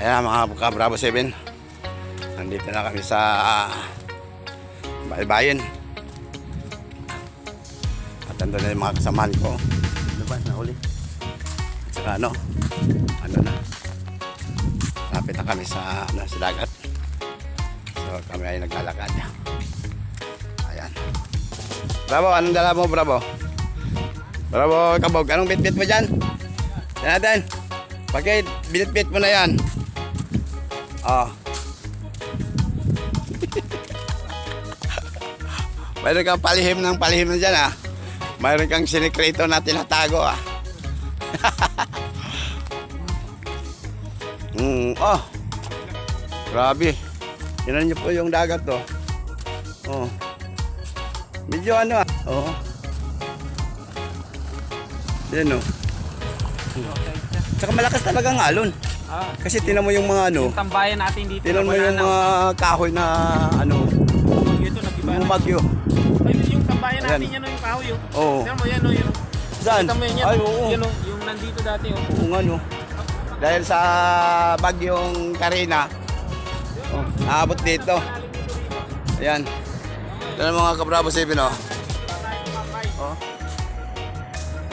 Ayan mga ka-Bravo 7, nandito na kami sa Baybayin. At nandun na yung mga kasamahan ko. Ano ba? Nahuli. At saka ano na, lapit na kami sa dagat. So kami ay naglalakad. Ayan. Bravo, anong dala mo, Bravo? Bravo, Kabog, anong bit-bit mo dyan? Yan natin. Bakit bit-bit mo na yan? Oh. Mayroon kang palihim na dyan, ah. Mayroon kang sinikreto na tinatago, ah. Oh. Grabe. Tingnan niyo po yung dagat, oh. Oh. Medyo ano, ah. Oh. Yan, oh. Tsaka malakas talaga ang alon. Kasi tinan mo yung mga ano. Yung tambayan natin dito. Tinan mo yung mga kahoy na ano. Ito, nag-iba Yung bagyo. Ay, yung tambayan Ayan. natin, yan o yung kahoy. Oo. Tinan mo, yan o. Saan? Kita mo yan, Ay, oo. Yan o, yung nandito dati o. Oo nga, no. Dahil sa bagyong Karina, oh, naabot dito. Ayan. Yan ang mga ka-Bravo 7, oh. Oh.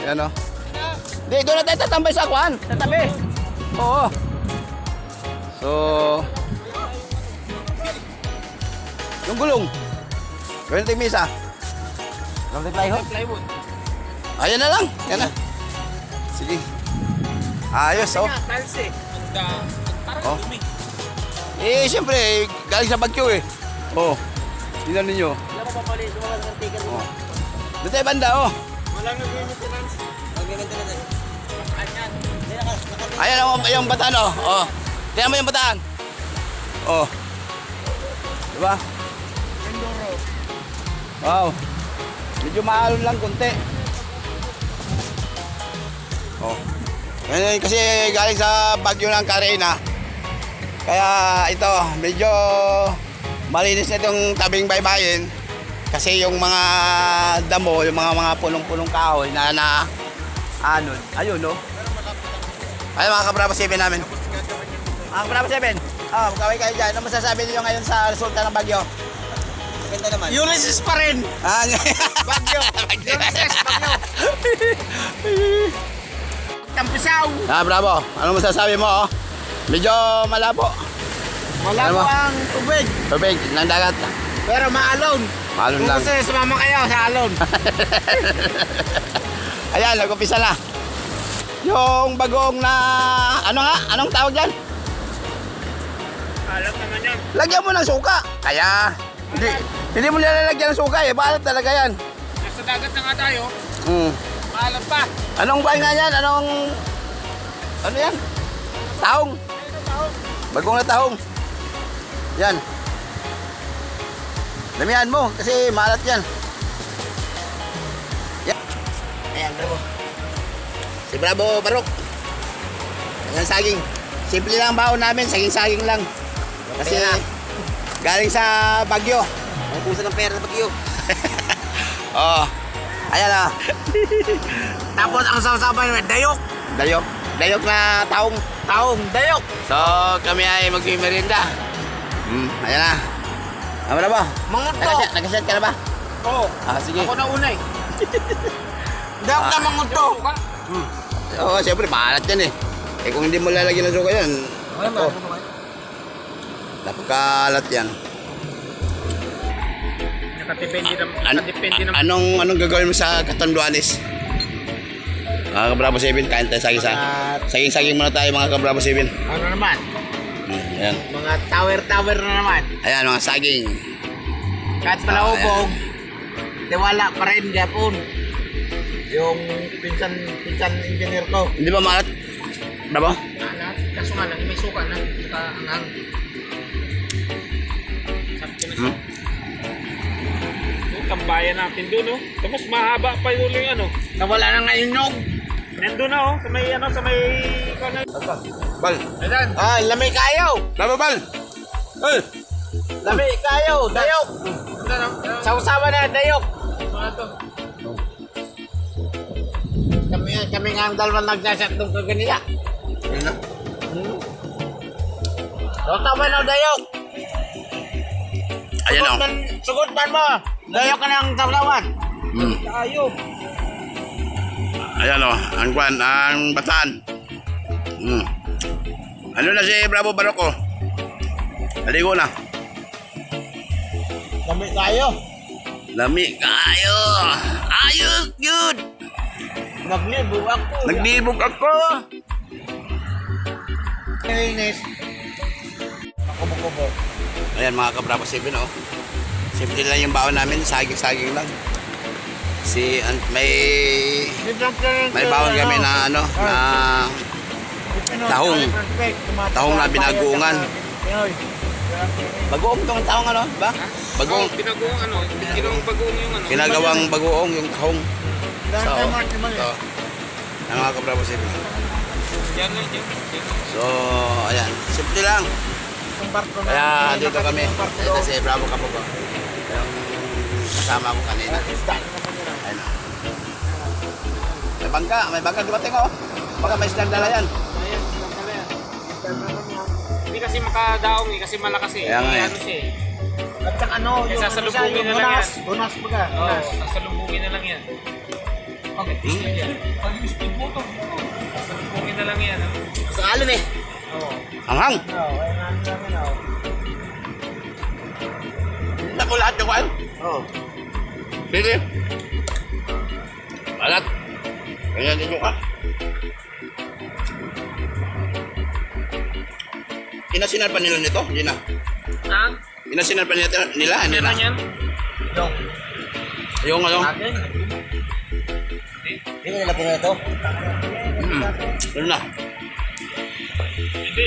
Ayan, oh. Hindi, doon na tayo tatambay sa kwan. Tatabi. Oo. So, yung gulong. Gawin natin misa. Gawin natin plywood. Ayan na lang. Yan na. Sige. Ayos, oh. Tiles eh. Oh. Eh, siyempre, galing sa bagyo eh. Oh. Tingnan ninyo. Wala ko papali, lumabas ng ticket mo. Oh. Doon tayo banda, oh. Walang nag-maintenance. Nag-maintenance. Ayan yung bataan, oh. Oh. Tingnan mo yung bataan. Oh. Diba? Enduro. Wow. Medyo maalon lang konti. Oh. Yan, kasi galing sa bagyo ng Karina. Kaya ito, medyo malinis na itong tabing baybayin. Kasi yung mga damo, yung mga punong-punong kahoy na ano, ayun, no? Ayun mga ka-Bravo 7 namin. Mga ka-Bravo 7, kaway kayo dyan. Ano masasabi niyo ngayon sa resulta ng bagyo? Maganda naman. Ulysses pa rin. Bagyo. Ulysses, bagyo. Tampisaw. Bravo. Ano masasabi mo, oh? Medyo malabo. Malabo Ano ba? ang tubig. Tubig ng dagat. Pero maalon. Maalon Kung lang. gusto nyo, sumama kayo sa alon. Ayan, nag-umpisa na. Yung bagong na, ano nga? Anong tawag dyan? Alam naman yan. Lagyan mo ng suka. Kaya, hindi mo nilalagyan ng suka eh. Balat talaga yan. Nasa dagat na nga tayo. Maalam pa. Anong bahay nga yan? Ano yan? Tahong. Bagong na tahong. Yan. Damihan mo kasi malat yan. Yan. Ayan, Bravo. Si Bravo Barok. Ayan, saging. Simple lang ang baon namin, saging-saging lang. Kasi galing sa bagyo. Pupusan ng pera sa bagyo. Oh. Ayan ah. Tapos ang sama-sama yun, dayok. Dayok. Dayok na tahong. Taong, dayok. So, kami ay magmimerienda. Ayan na. Ano ba? Mangunto. Nag-set ka na ba? Oo. Sige. Ako na una eh. Dayok na mangunto. Oo, siyempre, maalat yan eh. Eh, kung hindi mo lalagyan ng suka yan, ako, napakalat yan. Nakadepende naman. Anong gagawin mo sa Catanduanes? Mga ka-Bravo 7, kain tayo saging-saging muna tayo mga ka-Bravo 7. Ano naman? Ayan. Mga tower na naman. Ayan, mga saging. Kahit palahubog, tiwala pa rin Japon. Yung pinsan engineer ko. Hindi ba maalat? Bravo? Kaso nga lang, may suka na. Saka anghang. Sakto na siya. Yung tambayan natin doon, oh. Tapos mahaba pa yung ano. Nawala na nga yung nyog. Nandun na, oh. Sa may, Bal. Ayan. Lamay kayo. Bravo, Bal. Labi kayo, dayok. Sausawa na, dayok. Kami nga ang dalawa nagsasat doon kaganila. Ayan na. Tama na dayok. Ayan o. Sugot man mo. Dayok ka ng tablawan. Tayo. Ayan o, ang kwan, ang bataan. Ano na si Bravo Baroko? Naligo na. Kami tayo. Lami kayo. Ayos yun. Naglibog ako. Naglibog ako. Kainis. Kubo-kubo. Ayan mga ka-Bravo 7 o. Simple lang yung baon namin, saging-saging lang. May baon kami na ano, na tahong. Tahong na binagoongan. Bagoong itong tahong ano, ba? Bagoong. Pinagoong ano, ginawang bagoong yung ano. Ginagawang bagoong yung tahong. So, So, ang mga ka-Bravo 7. Yan na, yan. So, ayan, simple lang. Kaya dito kami. Ito si Bravo Kapogo. Yung kasama ko kanina. Ayun o. May bangka dumating o. Baka may islang dala yan. Ayan, pala yan. Hindi kasi makadaong eh, kasi malakas eh. Kaya nga eh. Ano siya eh. at saka ano, Kaya yung sasalubungin na lang yan. Bunas baga. Oo, Bunas. sasalubungin na lang yan. Okay, speed yan. Pag-speed mo to. Sasalubungin na lang yan. Sa alon eh. Oo. Hanghang. Oo, ay namin namin ako. Naku lahat yung kwan. Oo. Sige. Alat. Ganyan din yung Inasinan pa nila nito? Hindi na. Ha? Inasinan pa nila? Hindi na. Meron yan? Yung. Yung ano? Akin? Hindi ko nila po na ito. Ano na? Hindi.